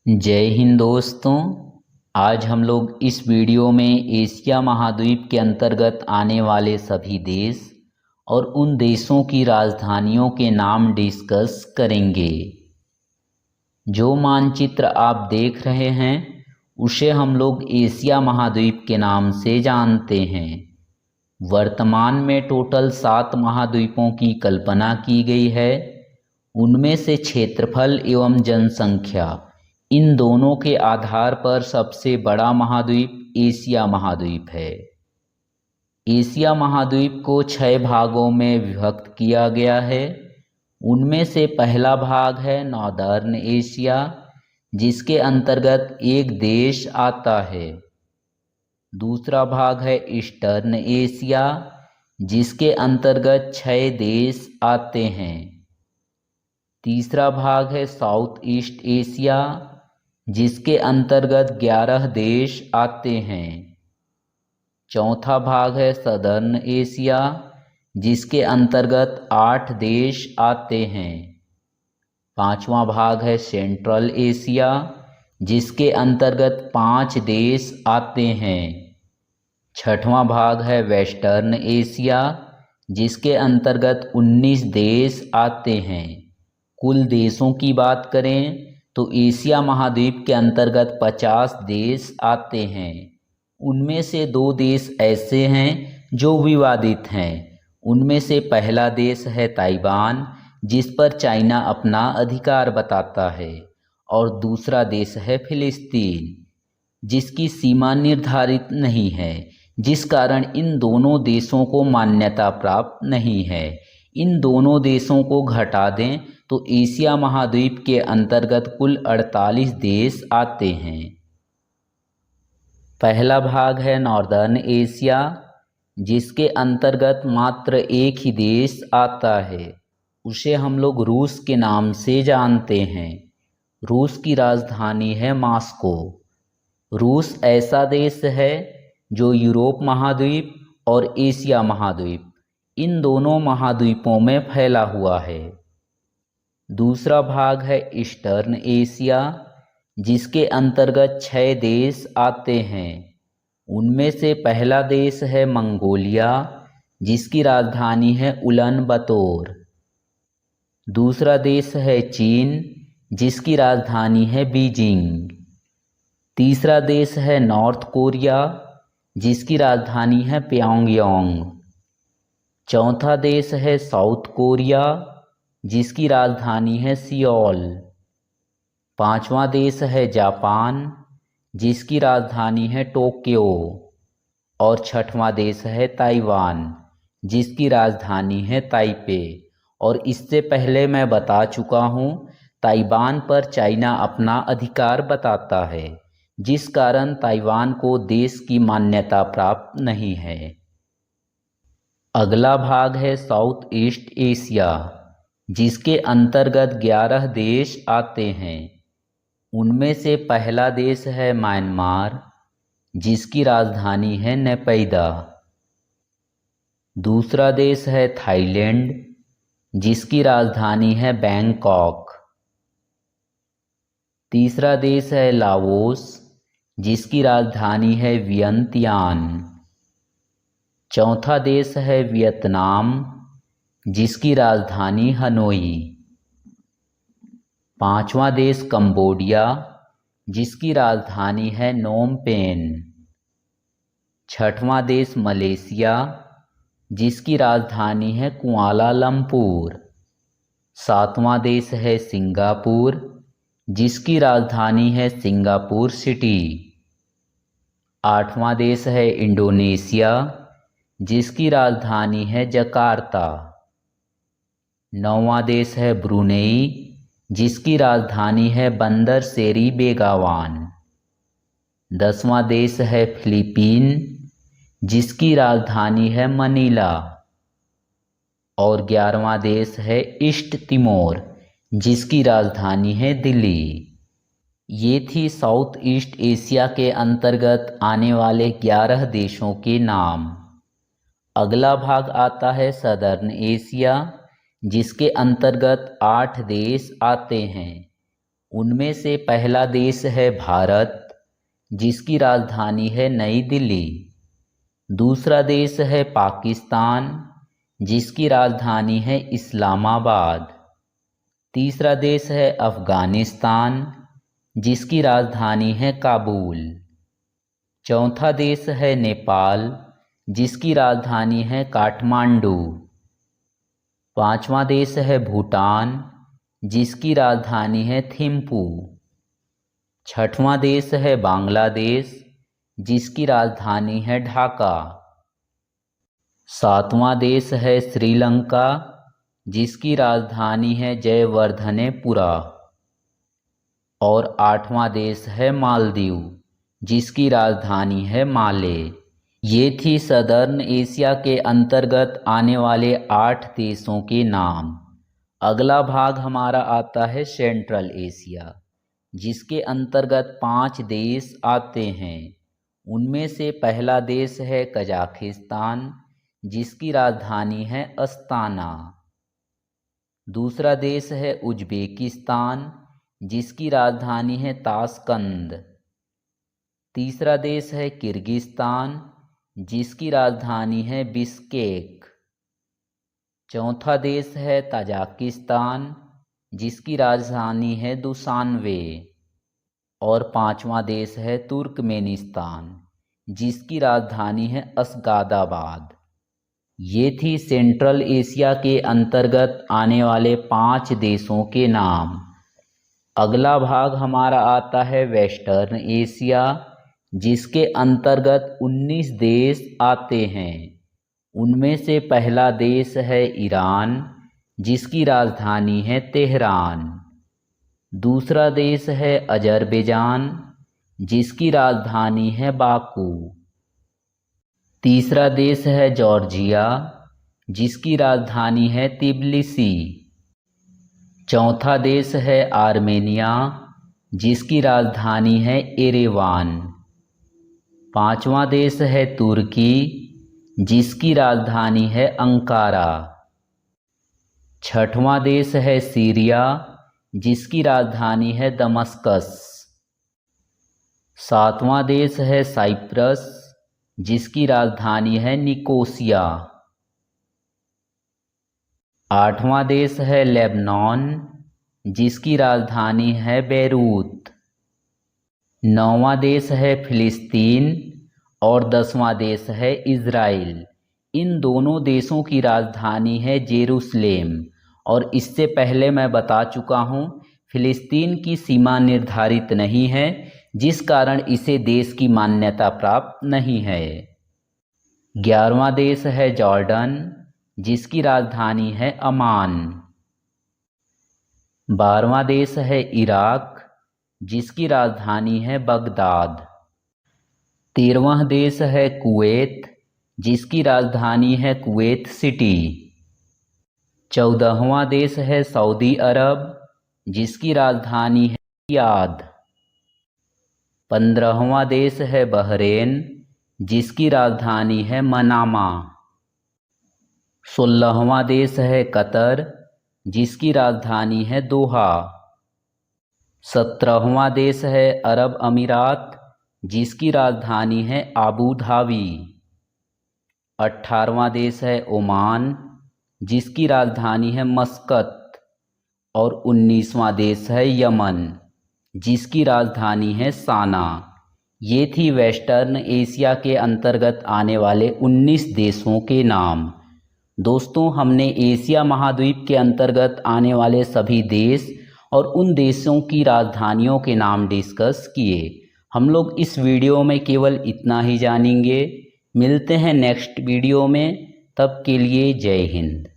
जय हिंद दोस्तों। आज हम लोग इस वीडियो में एशिया महाद्वीप के अंतर्गत आने वाले सभी देश और उन देशों की राजधानियों के नाम डिस्कस करेंगे। जो मानचित्र आप देख रहे हैं उसे हम लोग एशिया महाद्वीप के नाम से जानते हैं। वर्तमान में टोटल 7 महाद्वीपों की कल्पना की गई है। उनमें से क्षेत्रफल एवं जनसंख्या इन दोनों के आधार पर सबसे बड़ा महाद्वीप एशिया महाद्वीप है। एशिया महाद्वीप को 6 भागों में विभक्त किया गया है। उनमें से पहला भाग है नॉर्दर्न एशिया, जिसके अंतर्गत एक देश आता है। दूसरा भाग है ईस्टर्न एशिया, जिसके अंतर्गत 6 देश आते हैं। तीसरा भाग है साउथ ईस्ट एशिया, जिसके अंतर्गत 11 देश आते हैं। चौथा भाग है सदर्न एशिया, जिसके अंतर्गत 8 देश आते हैं। पांचवा भाग है सेंट्रल एशिया, जिसके अंतर्गत 5 देश आते हैं। छठवां भाग है वेस्टर्न एशिया, जिसके अंतर्गत 19 देश आते हैं। कुल देशों की बात करें तो एशिया महाद्वीप के अंतर्गत 50 देश आते हैं। उनमें से 2 देश ऐसे हैं जो विवादित हैं। उनमें से पहला देश है ताइवान, जिस पर चाइना अपना अधिकार बताता है, और दूसरा देश है फिलिस्तीन, जिसकी सीमा निर्धारित नहीं है, जिस कारण इन दोनों देशों को मान्यता प्राप्त नहीं है। इन दोनों देशों को घटा दें तो एशिया महाद्वीप के अंतर्गत कुल 48 देश आते हैं। पहला भाग है नॉर्दर्न एशिया, जिसके अंतर्गत मात्र एक ही देश आता है। उसे हम लोग रूस के नाम से जानते हैं। रूस की राजधानी है मॉस्को। रूस ऐसा देश है जो यूरोप महाद्वीप और एशिया महाद्वीप इन दोनों महाद्वीपों में फैला हुआ है। दूसरा भाग है ईस्टर्न एशिया, जिसके अंतर्गत 6 देश आते हैं। उनमें से पहला देश है मंगोलिया, जिसकी राजधानी है उलन बतोर। दूसरा देश है चीन, जिसकी राजधानी है बीजिंग। तीसरा देश है नॉर्थ कोरिया, जिसकी राजधानी है प्योंगयांग। चौथा देश है साउथ कोरिया, जिसकी राजधानी है सियोल। पांचवा देश है जापान, जिसकी राजधानी है टोक्यो। और छठवां देश है ताइवान, जिसकी राजधानी है ताइपे। और इससे पहले मैं बता चुका हूँ, ताइवान पर चाइना अपना अधिकार बताता है, जिस कारण ताइवान को देश की मान्यता प्राप्त नहीं है। अगला भाग है साउथ ईस्ट एशिया, जिसके अंतर्गत 11 देश आते हैं। उनमें से पहला देश है म्यांमार, जिसकी राजधानी है नेपैदा। दूसरा देश है थाईलैंड, जिसकी राजधानी है बैंकॉक। तीसरा देश है लाओस, जिसकी राजधानी है वियंतियान। चौथा देश है वियतनाम, जिसकी राजधानी हनोई। पांचवा देश कंबोडिया, जिसकी राजधानी है नोम पेन। छठवां देश मलेशिया, जिसकी राजधानी है कुआलालंपुर। सातवां देश है सिंगापुर, जिसकी राजधानी है सिंगापुर सिटी। आठवां देश है इंडोनेशिया, जिसकी राजधानी है जकार्ता। नौवां देश है ब्रुनेई, जिसकी राजधानी है बंदर सेरी बेगावान। 10वां देश है फिलीपीन, जिसकी राजधानी है मनीला। और 11वां देश है ईस्ट तिमोर, जिसकी राजधानी है दिल्ली। ये थी साउथ ईस्ट एशिया के अंतर्गत आने वाले 11 देशों के नाम। अगला भाग आता है सदर्न एशिया, जिसके अंतर्गत 8 देश आते हैं। उनमें से पहला देश है भारत, जिसकी राजधानी है नई दिल्ली। दूसरा देश है पाकिस्तान, जिसकी राजधानी है इस्लामाबाद। तीसरा देश है अफ़गानिस्तान, जिसकी राजधानी है काबुल। चौथा देश है नेपाल, जिसकी राजधानी है काठमांडू। पांचवा देश है भूटान, जिसकी राजधानी है थिम्पू। छठवां देश है बांग्लादेश, जिसकी राजधानी है ढाका। सातवां देश है श्रीलंका, जिसकी राजधानी है जयवर्धनेपुरा। और आठवां देश है मालदीव, जिसकी राजधानी है माले। ये थी सदर्न एशिया के अंतर्गत आने वाले 8 देशों के नाम। अगला भाग हमारा आता है सेंट्रल एशिया, जिसके अंतर्गत 5 देश आते हैं। उनमें से पहला देश है कजाकिस्तान, जिसकी राजधानी है अस्ताना। दूसरा देश है उज्बेकिस्तान, जिसकी राजधानी है ताशकंद। तीसरा देश है किर्गिस्तान, जिसकी राजधानी है बिश्केक। चौथा देश है ताजिकिस्तान, जिसकी राजधानी है दुशानबे। और पांचवा देश है तुर्कमेनिस्तान, जिसकी राजधानी है असगादाबाद। ये थी सेंट्रल एशिया के अंतर्गत आने वाले 5 देशों के नाम। अगला भाग हमारा आता है वेस्टर्न एशिया, जिसके अंतर्गत 19 देश आते हैं। उनमें से पहला देश है ईरान, जिसकी राजधानी है तेहरान। दूसरा देश है अजरबैजान, जिसकी राजधानी है बाकू। तीसरा देश है जॉर्जिया, जिसकी राजधानी है तिबिलिसी। चौथा देश है आर्मेनिया, जिसकी राजधानी है एरेवान। पांचवा देश है तुर्की, जिसकी राजधानी है अंकारा। छठवां देश है सीरिया, जिसकी राजधानी है दमस्कस। सातवां देश है साइप्रस, जिसकी राजधानी है निकोसिया। आठवां देश है लेबनान, जिसकी राजधानी है बेरूत। नौवां देश है फिलिस्तीन और 10वां देश है इज़राइल। इन दोनों देशों की राजधानी है जेरूसलेम। और इससे पहले मैं बता चुका हूँ, फिलिस्तीन की सीमा निर्धारित नहीं है, जिस कारण इसे देश की मान्यता प्राप्त नहीं है। 11वां देश है जॉर्डन, जिसकी राजधानी है अमान। 12वां देश है इराक, जिसकी राजधानी है बगदाद। 13वां देश है कुवैत, जिसकी राजधानी है कुवैत सिटी। 14वां देश है सऊदी अरब, जिसकी राजधानी है रियाद। 15वां देश है बहरेन, जिसकी राजधानी है मनामा। 16वां देश है कतर, जिसकी राजधानी है दोहा। 17वां देश है अरब अमीरात, जिसकी राजधानी है आबू धाबी। 18वां देश है ओमान, जिसकी राजधानी है मस्कत। और 19वां देश है यमन, जिसकी राजधानी है साना। ये थी वेस्टर्न एशिया के अंतर्गत आने वाले 19 देशों के नाम। दोस्तों, हमने एशिया महाद्वीप के अंतर्गत आने वाले सभी देश और उन देशों की राजधानियों के नाम डिस्कस किए। हम लोग इस वीडियो में केवल इतना ही जानेंगे। मिलते हैं नेक्स्ट वीडियो में, तब के लिए जय हिंद।